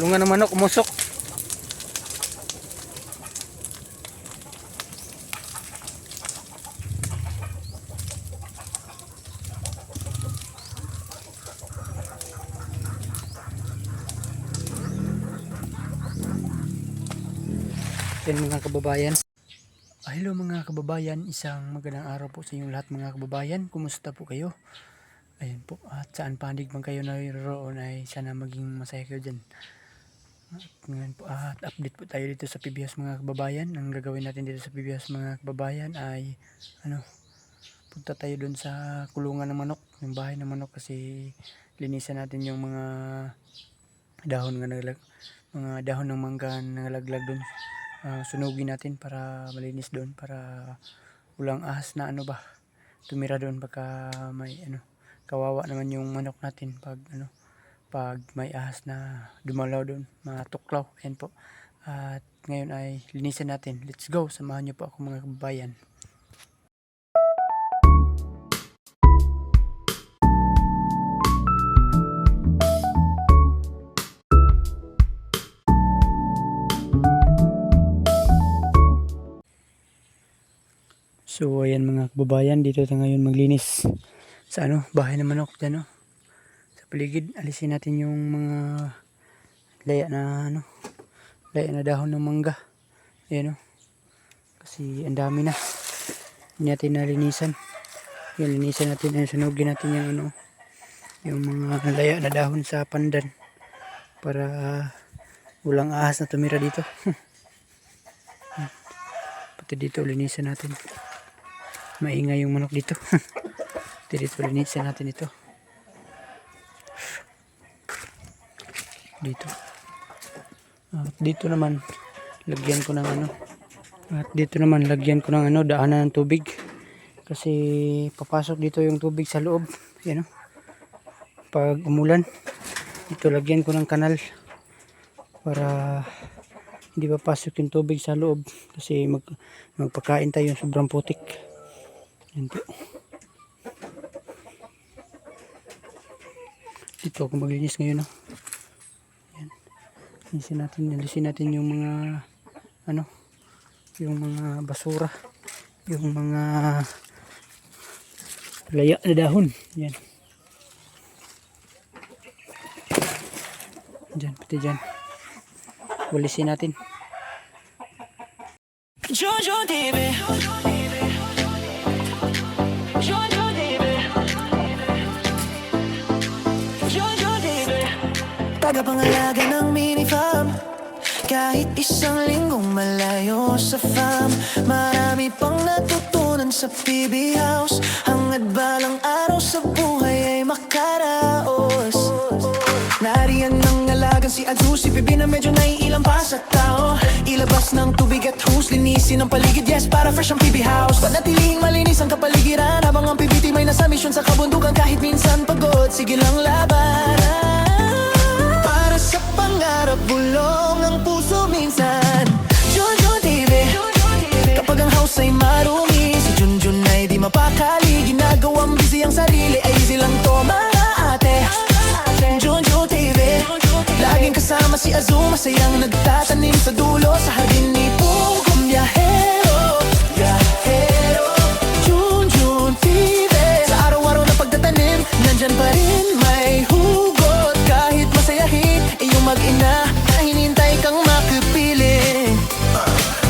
Lungan ng manok, umusok. Yan mga kababayan. Hello mga kababayan, isang magandang araw po sa inyong lahat mga kababayan. Kumusta po kayo? Ayan po, at saan panig man kayo naroon ay sana maging masaya kayo dyan. At ngayon po, at update po tayo dito sa PBS mga kababayan. Ang gagawin natin dito sa PBS mga kababayan ay punta tayo dun sa kulungan ng manok, yung bahay ng manok, kasi linisan natin yung mga dahon ng mangga na nalaglag dun. Sunugin natin para malinis doon, para walang ahas na tumira doon pagka may kawawa naman yung manok natin pag may ahas na dumalaw doon, matuklaw. Ayan po, at ngayon ay linisan natin. Let's go, samahan niyo po ako mga kababayan. So ayan mga kababayan, dito tayo ngayon maglinis sa bahay ng manok dyan, sa paligid. Alisin natin yung mga laya na dahon ng mangga. Ayan kasi ang dami na, hindi natin nalinisan. Yan, linisan natin, sunugin natin yung mga laya na dahon sa pandan para walang ahas na tumira dito. Pati dito linisan natin, maingay yung manok dito. Dito linisin natin ito. Dito. At dito naman lagyan ko ng daanan ng tubig. Kasi papasok dito yung tubig sa loob. Yan pag umulan, dito lagyan ko ng kanal para hindi papasok yung tubig sa loob. Kasi magpakain tayo sobrang putik. Yan po. Dito ako maglinis ngayon. Yan. Alisin natin yung mga yung mga basura, yung mga laya na dahon. Yan. Diyan, pati dyan. Walisin natin. Jojo TV. Jojo TV. Jojo TV. Tagapangalaga ng mini farm. Kahit isang linggong malayo sa farm, marami pang natutunan sa PB House. Hangad balang araw sa buhay ay makaraos. Nariyan ng alagang si Adu, si Pibi na medyo naiilang pa sa tao. Ilabas ng tubig at hose, linisin ang paligid, yes, para fresh ang PB House. Panatilihing malinis ang kapaligiran, habang ang PBT may nasa misyon sa kabundukan. Kahit minsan pagod, sige lang laban. Para sa pangarap, bulong ang puso minsan. Jojo TV. Kapag ang house ay marumi, si Junjun ay di mapakali. Ginagawang busy ang sarili, ay easy lang to mga ate. Jojo TV. Laging kasama si Azu, masayang nagtatanim sa dulo sa hardin ni Pugong Biyahero. Junjun TV. Sa araw-araw na pagtatanim, nandyan pa rin may hugot. Kahit masayahin, iyong mag-ina na hinintay kang makipiling.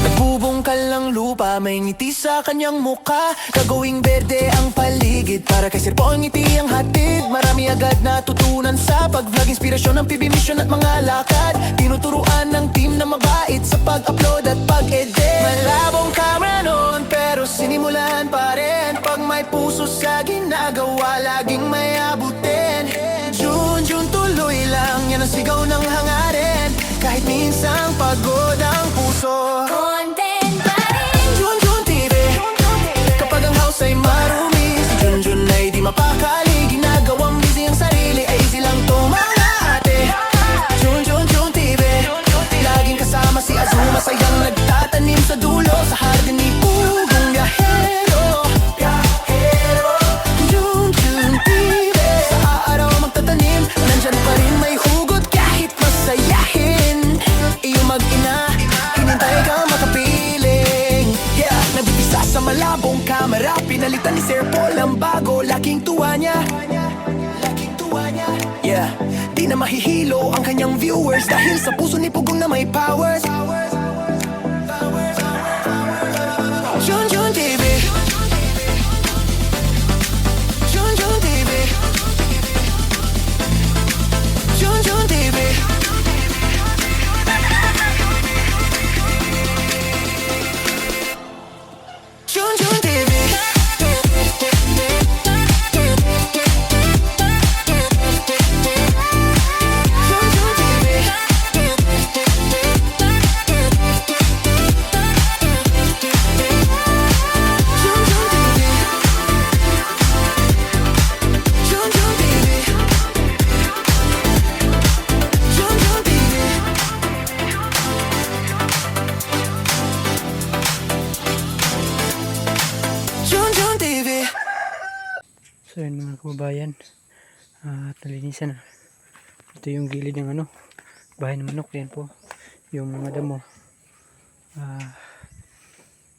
Nagbubungkal ng lupa, may ngiti sa kanyang muka. Gagawing berde ang paligid, para kay Sir Po ang ngiti ang hatid. Marami agad natutunan sa pag-vlog, inspirasyon ng PB mission at mga lakad. Tinuturuan ng team na mabait sa pag-upload at pag-edit. Malabong camera noon, pero sinimulan pa rin. Pag may puso sa ginagawa, laging may abutin. Junjun tuloy lang, yan ang sigaw ng hangarin. Kahit minsang pagod ang puso, content pa rin. Junjun TV. Kapag ang house ay marumi, si Junjun ay di mapakali. Ginagawang busy ang sarili, ay easy lang to mga ate. Junjun TV. Laging kasama si Azu, masayang nagtatanim sa dulo sa hardin ni Pugong Biyahero. Junjun TV. Sa araw magtatanim, nandyan pa rin may hugot. Kahit masayahin, tuwa niya. Laging tuwa niya. Yeah, di na mahihilo ang kanyang viewers dahil sa puso ni Pugong na may powers. Junjun TV. Junjun TV. Junjun TV. Junjun TV. Junjun TV. Junjun TV. Junjun TV. Junjun TV. Junjun TV. So yun mga kababayan, at nalinisan na. Ito yung gilid ng ano, bahay ng manok. Yan po yung mga damo.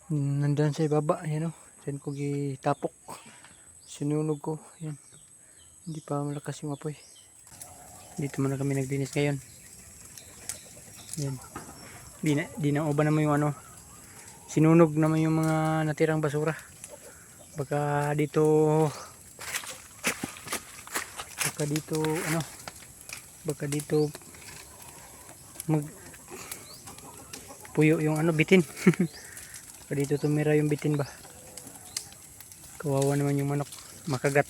Nandun sa ibaba, yan o. Yan ko gitapok, sinunog ko. Yan, hindi pa malakas yung apoy. Dito muna kami naglinis ngayon. Yan, di na uba naman yung ano, sinunog naman yung mga natirang basura. Baka dito ano, baka dito mag puyo yung ano, bitin. Baka dito tumira yung bitin ba. Kawawa naman yung manok, makagat.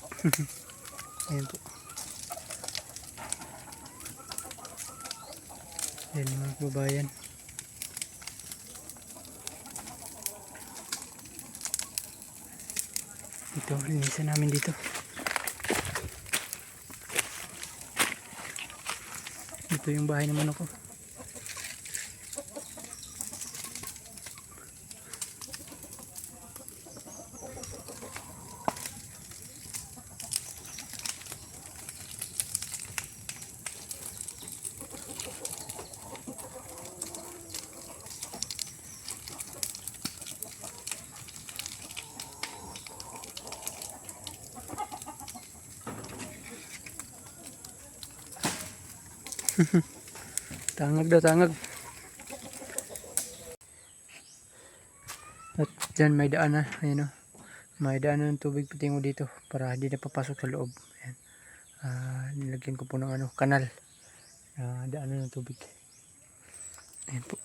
Ayan po. Ayan mga kababayan. Ito, linisan namin dito. Ito yung bahay ng manok ko. Tangag daw, tangag. At dyan may daan na. Ayan o. May daan na ng tubig patingo dito para hindi na papasok sa loob. Ayan. Nilagyan ko po ng ano, kanal. Daan na ng tubig. Ayan po.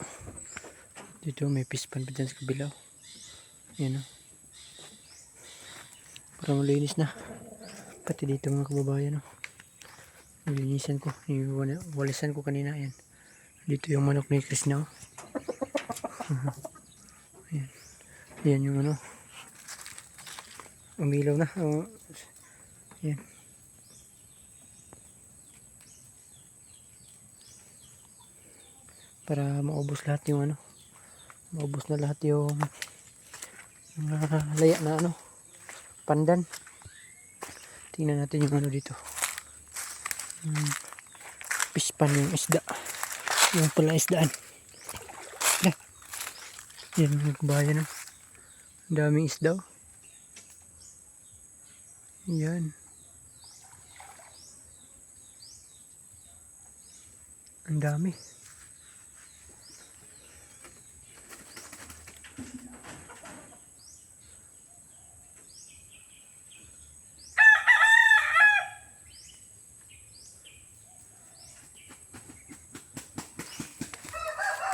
Dito may pispan pa dyan sa kabilaw. Ayan o. Para malinis na. Pati dito mga kababayan o. Nilinisan ko. Walisan ko kanina. Ayan. Dito yung manok ni Chris na. Ayan. Ayan yung ano. Umilaw na. Ayan. Para maubos lahat yung ano. Maubos na lahat yung laya na ano. Pandan. Tingnan natin yung ano dito. Pispan yung isda. Yung pala isdaan. Yan mga kabayan. Ang daming isda. Yan. Ang dami.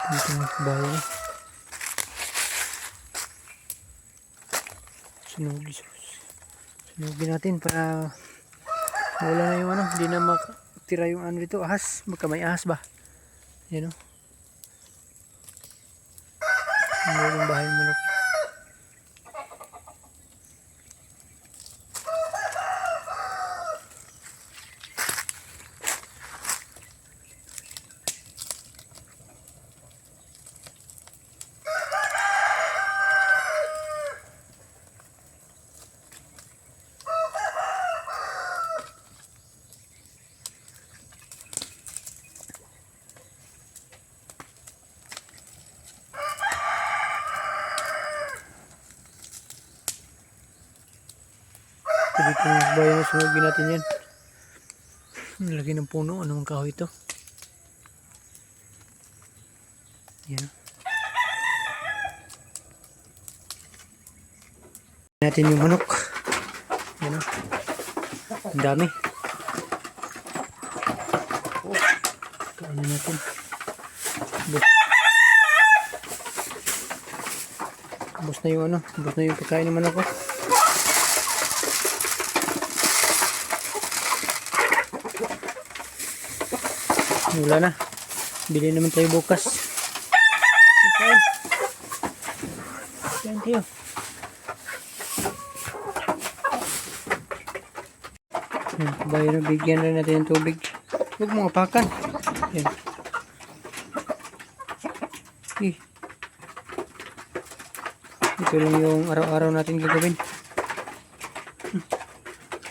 Dito mga kabayan. Sunugin natin para wala na yung ano, hindi na makatira yung ano dito, ahas. Baka may ahas ba? Yan o. Ano yung bahay ng manok. dito mga kababayan, sunugin natin yan. Ang laki ng puno, anong kahoy ito? Yan. Natin yung manok. Yan o. Ang dami. Oh, kainin natin. Ubos na yung ano, ubos na yung pagkain ng manok ko. Wala na. Bili naman tayo bukas. Okay. Thank you. Bayan, bigyan rin natin ng tubig. Huwag mo apakan. Yan. Okay. Ito lang yung araw-araw natin gagawin.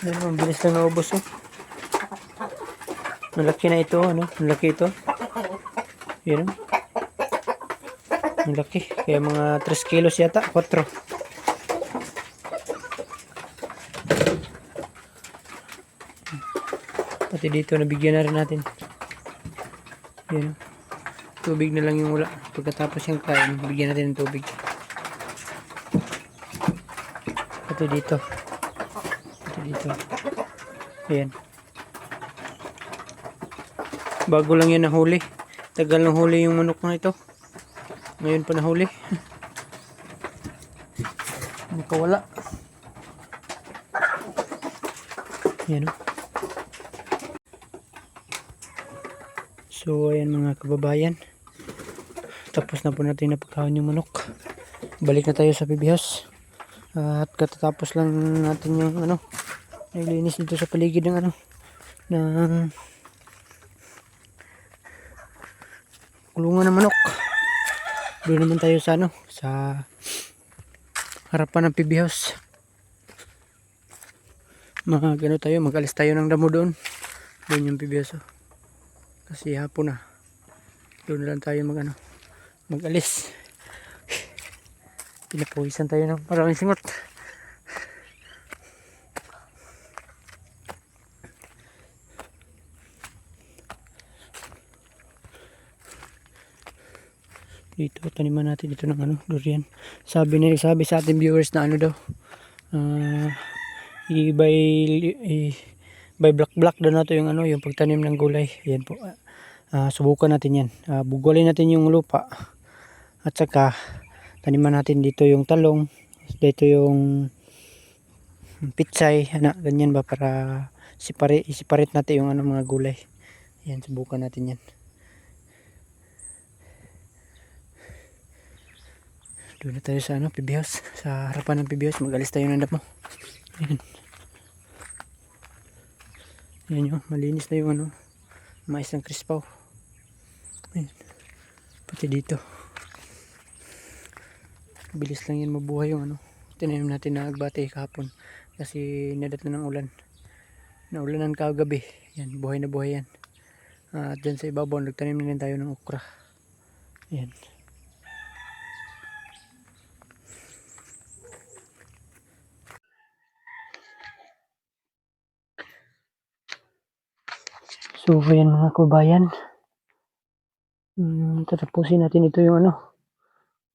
Ang bilis lang naubos. Oh. Malaki na ito, ano? Malaki ito. Yan. Malaki. Kaya mga 3 kilos yata, 4. Pati dito, nabigyan na rin natin. Yan. Tubig na lang yung wala. Pagkatapos yung kain, bigyan natin ng tubig. Pati dito. Pati dito. Ayan. Bago lang yan nahuli. Tagal nang huli yung manok na ito. Ngayon pa nahuli. Nakawala. Yan o. So ayan mga kababayan. Tapos na po natin napagkaon yung manok. Balik na tayo sa PB House. At katatapos lang natin yung ano, naglinis dito sa paligid ng ano, ng kulungan ng manok. Doon naman tayo sa ano, sa harapan ng PB House. Mag-ano tayo, mag-alis tayo ng damo doon. Doon yung PB House. Kasi hapon na. Doon na lang tayo mag-ano, mag-alis. Pinapawisan tayo ng maraming singot. Dito taniman natin dito ng ano, durian. Sabi sa ating viewers na ano daw, by black daw na to yung ano, yung pagtanim ng gulay. Ayan po. Subukan natin yan. Bugolin natin yung lupa. At saka taniman natin dito yung talong, dito yung pitsay, ganyan ba, para separate natin yung ano, mga gulay. Ayan, subukan natin yan. Doon na tayo sa ano, PB House. Sa harapan ng PB House. Mag-alis tayo ng damo. Ayan. Ayan yun. Malinis na yung ano, mais ng crispaw. Ayan. Pati dito. Bilis lang yan mabuhay yung ano. Tinanim natin na agbate kahapon. Kasi nadat na ng ulan. Naulanan kagabi. Yan. Buhay na buhay yan. At dyan sa ibabaw, nagtanim na rin tayo ng okra. Ayan. So ayan mga kabayan, tatapusin natin ito yung ano,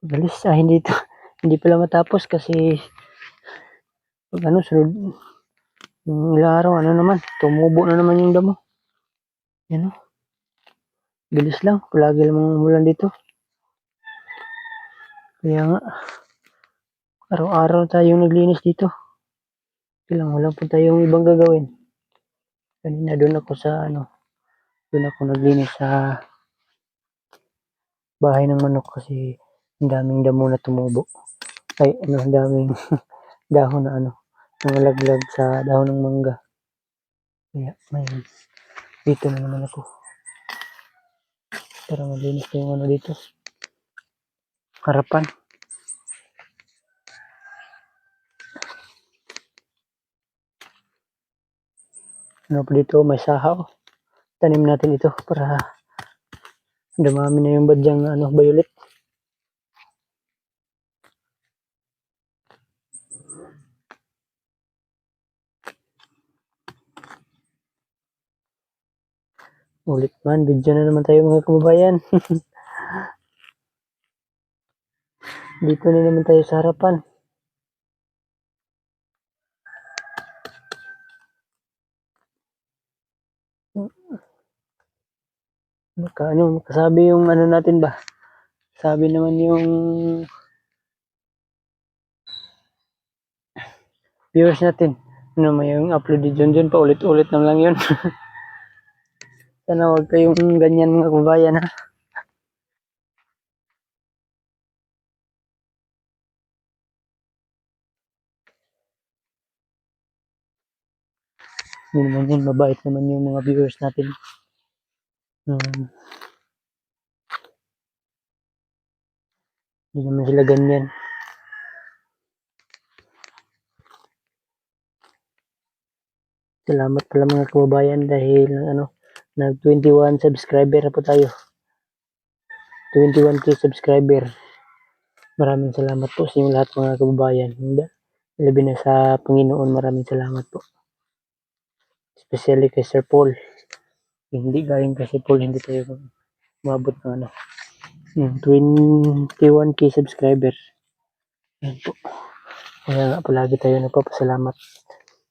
galis, hindi ito, hindi pala matapos kasi pag ano, sunod yung ilang araw, ano naman, tumubo na naman yung damo. Yan o, bilis lang, palagi lang umulan dito. Kaya nga, araw-araw tayong naglinis dito. Kailang wala po tayong ibang gagawin. Kanina doon ako sa ano, doon ako naglinis sa bahay ng manok kasi ang daming damo na tumubo. Ay, ano, ang daming dahon na ano, nangalaglag sa dahon ng mangga. Kaya, may dito na naman ako. Para malinis na yung ano dito. Harapan. Ano pa dito, may sahaw. Tanim natin ito para dumami na yung badyang ano, violet. Ulit man, video na naman tayo mga kababayan. Dito na naman tayo sa harapan. Kasabi yung ano natin ba? Sabi naman yung viewers natin. Ano may yung upload dyan pa ulit-ulit na lang yun. Sana huwag kayong ganyan mga kababayan ha. Hindi naman yun, mabait naman yung mga viewers natin. Hindi naman sila ganyan. Salamat pala mga kababayan dahil nag 21 subscriber na po tayo. 21k subscriber. Maraming salamat po sa inyong lahat mga kababayan. Labi na sa Panginoon, maraming salamat po. Especially kay Sir Paul. Hindi galing kay Sir Paul, hindi tayo umabot ng 21k subscriber. Yan po. Kaya nga palagi tayo nagpapasalamat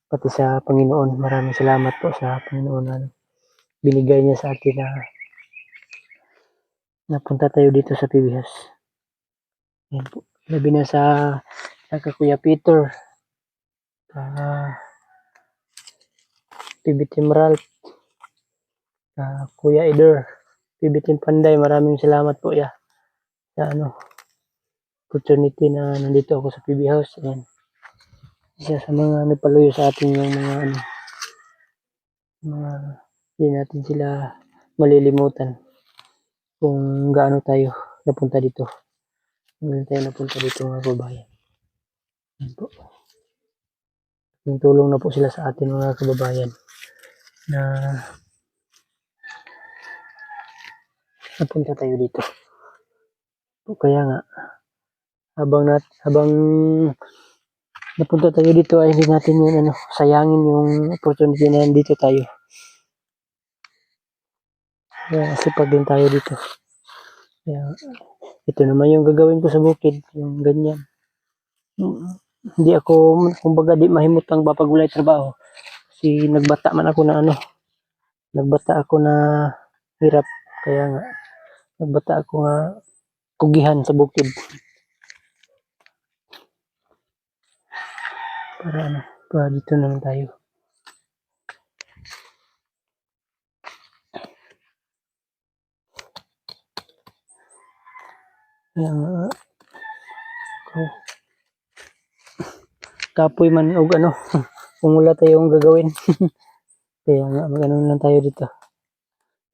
pati sa Panginoon. Maraming salamat po sa Panginoon na binigay niya sa atin na napunta tayo dito sa PB House. Yan po. Labi na sa Kuya Peter, PB Team Ralph, Kuya Eder, PB Team Panday, maraming salamat po sa opportunity na nandito ako sa PB House. Ayan. Isa sa mga nagpaluyo sa atin yung mga hindi natin sila malilimutan kung gaano tayo napunta dito. Ngayon tayo napunta dito mga kababayan. Ayan po. Yung tulong na po sila sa atin mga kababayan na napunta tayo dito. Kaya nga habang napunta tayo dito ay hindi natin yun sayangin yung opportunity na nandito tayo. Kaya sipag din tayo dito. Kaya ito naman yung gagawin ko sa bukid, yung ganyan. Hindi ako, kumbaga di mahimutang papagulay trabaho. Kasi nagbata ako na hirap. Kaya nga, nagbata ako nga kugihan sa bukid. Para dito naman tayo. Kaya nga, kapoy man o kung wala tayong gagawin. Kaya nga, mag-ano lang tayo dito.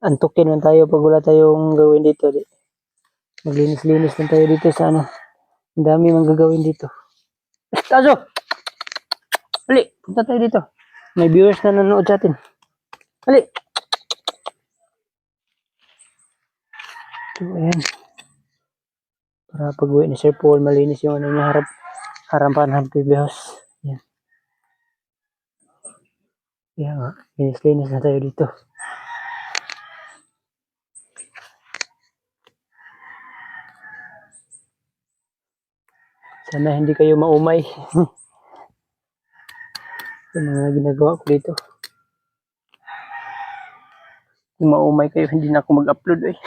Antukin man tayo pag wala tayong gawin dito. Maglinis-linis lang tayo dito sa Ang dami mang gagawin dito. Tazo! Hali, punta tayo dito. May viewers na nanonood sa atin. Hali! So, ayan. Para pag-uwi ni Sir Paul, malinis yung niya harapan ng PB House. Ayan. Kaya nga, linis-linis na tayo dito. Sana hindi kayo maumay. Yung mga ginagawa ko dito. Kung maumay kayo, hindi na ako mag-upload eh.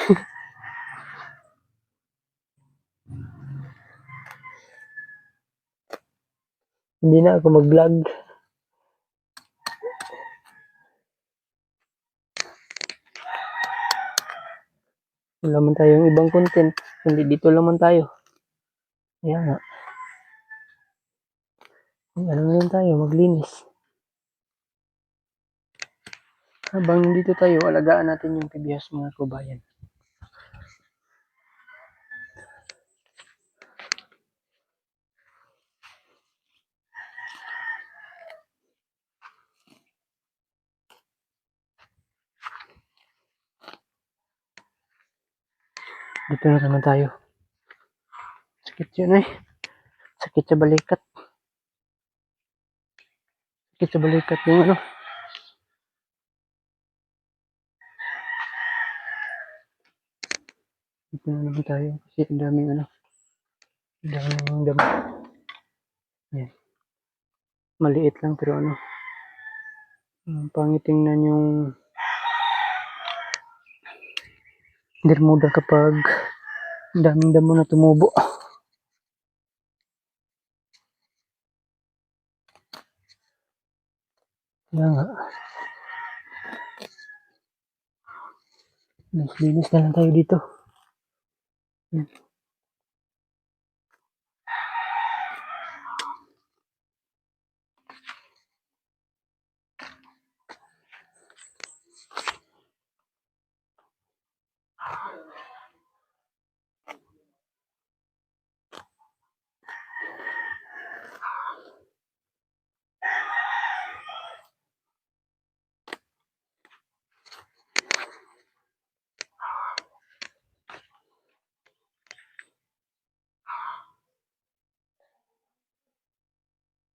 Hindi na ako mag-vlog. Wala man tayong ibang content. Hindi dito lang man tayo. Kaya nga. Ano na lang tayo, maglinis. Habang nandito tayo, alagaan natin yung PB House mga kabayan. Dito na naman tayo. Sakit yun eh. Sakit sa balikat. Sakit sa balikat yung Dito na naman tayo kasi ang daming ano, ang daming damo. Yan. Maliit lang pero ano, pangit tingnan yung Bermuda kapag ang daming damo na tumubo. Kaya nga, linis na lang tayo dito. Yan.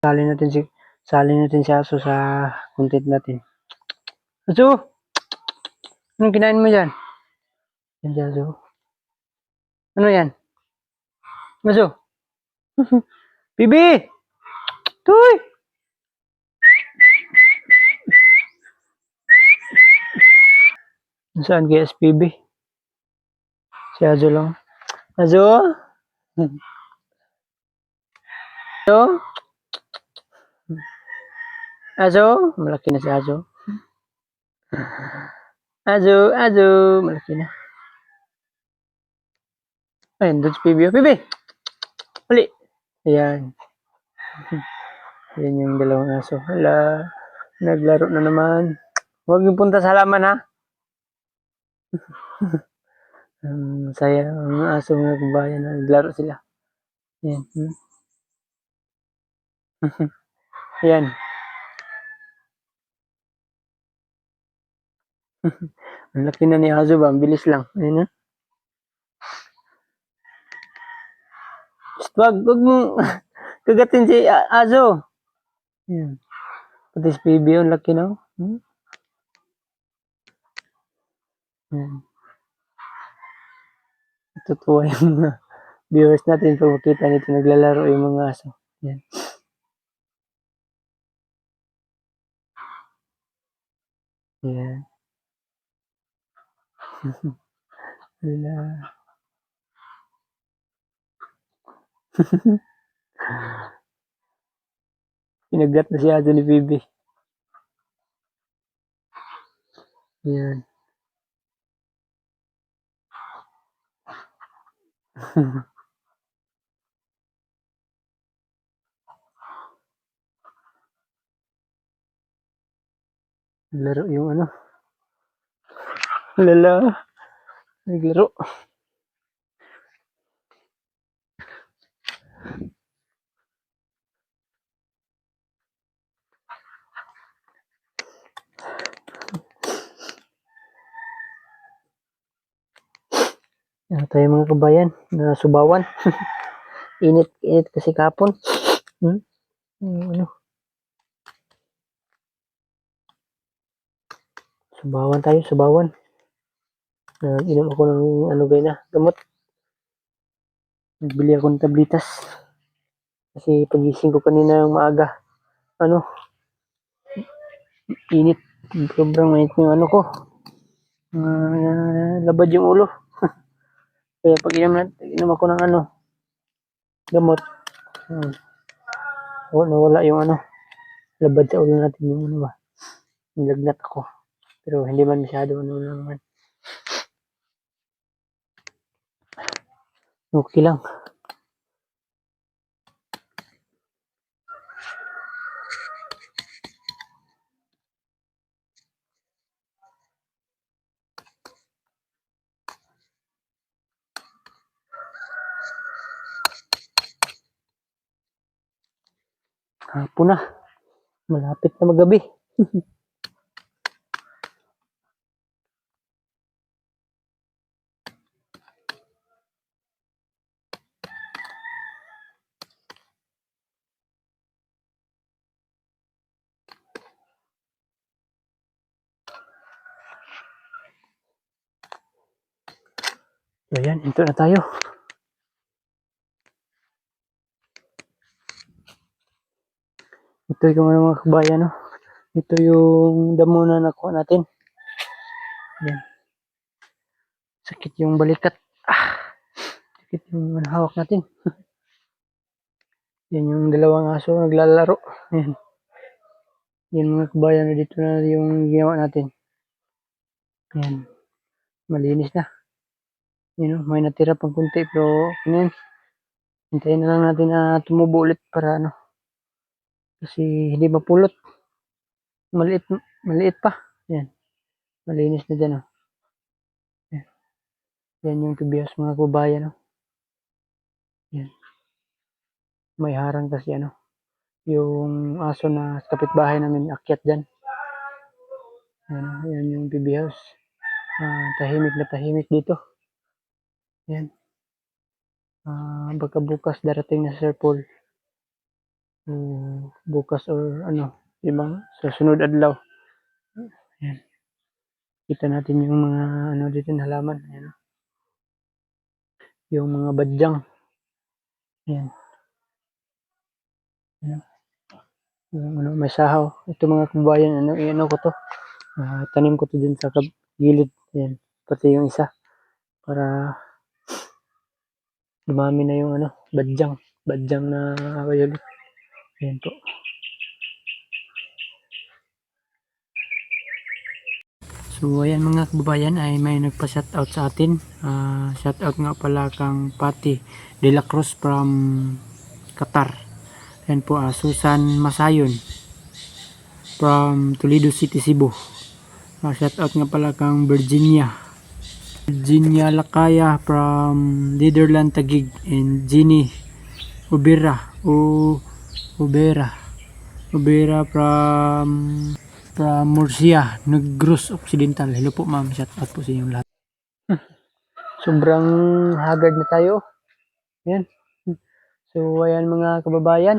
Sali natin si Aso sa content natin. Aso! Anong kinain mo dyan? Yan si Aso. Ano yan? Aso! Bibi! Tuy! Saan kaya SPB? Si Azo lang. Azo? Azo? Azo? Malaki na si Azo. Azo, Azo. Malaki na. Ayun, doon si PB. PB! Uli! Ayan. Ayan yung dalawang aso. Hala. Naglaro na naman. Huwag yung punta sa halaman ha. Saya ang mga aso mga kabayan. Naglaro sila. Ayan. Ayan. Ang laki na ni Azo ba? Ang bilis lang. Ayan na. Wag mong kagatin si Azo. Ayan. Pati si PB yung laki na. Ayan. Tutuwa yung mga viewers natin pag makita nito naglalaro yung mga aso. Ayan. Ayan. Wala. Pinagat na si Azo ni PB. Ayan. Naglaro yung ano. Lala. Naglaro. Ano tayo mga kabayan na subawan. Init kasi kapon. Ano? Subawan. Inom ako ng ano gaya na, gamot. Nagbili ako ng tablitas. Kasi pagising ko kanina ng maaga. Ano? Init. Sobrang mainit yung ano ko. Labad yung ulo. Kaya pag inom ako ng ano, gamot. Nawala yung ano, labad sa ulo natin yung ano ba. Nilagnat ako. Pero hindi man masyado ano naman. Okay lang. Hapon na. Malapit na magabi. So yan, ito na tayo. Ito yung mga kabayan, no? Ito yung damo na nakuha natin. Yan. Sakit yung balikat. Sakit yung hawak natin. Yan yung dalawang aso naglalaro. Yan. Yan mga kabayan, na dito na yung ginawa natin. Yan. Malinis na. Yan, may natira pang kunti pero ano yan. Hintayin na lang natin na tumubo ulit para ano. Kasi hindi mapulot. Maliit, maliit pa. Yan. Malinis na dyan, oh. Yan. Yan yung tubiyas mga kabayan, oh. Yan. May harang kasi ano. Yung aso na sa kapitbahay namin akyat dyan. Yan, yan yung PB house. Tahimik na tahimik dito. Yan. Baka bukas darating na Sir Paul. Bukas or ano, ibang sa sunod adlaw. Yan. Kita natin yung mga ano dito na halaman. Yan. Yung mga badyang. Yan. Yan. Yung ano, may sahaw. Ito mga kabayan, ano ko to. Tanim ko to din sa gilid. Yan. Pati yung isa. Para dumami na yung ano, badyang. Badyang na violet. Yan po. So ayan mga kababayan ay may nagpa-shoutout sa atin. Shoutout nga pala kang Pati De La Cruz from Qatar. Ayan po, Susan Masayon from Toledo City, Cebu. Shoutout nga pala kang Virginia Lakaya from Netherland Taguig, and Ginny Ubera from Murcia, Negros Occidental. Hello po ma'am, shout out po sa inyong lahat. Sobrang haggard na tayo. Yan. So ayan mga kababayan.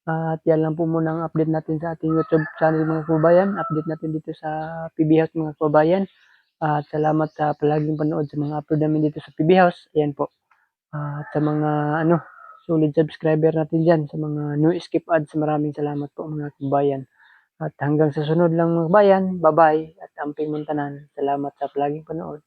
At yan lang po muna ang update natin sa ating YouTube channel mga kababayan. Update natin dito sa PB House mga kababayan. At salamat sa palaging panood sa mga upload namin dito sa PB House. Ayan po. At sa mga solid subscriber natin dyan, sa mga no skip ads, maraming salamat po mga kababayan. At hanggang sa sunod lang mga kabayan, bye-bye at amping muntanan. Salamat sa palaging panood.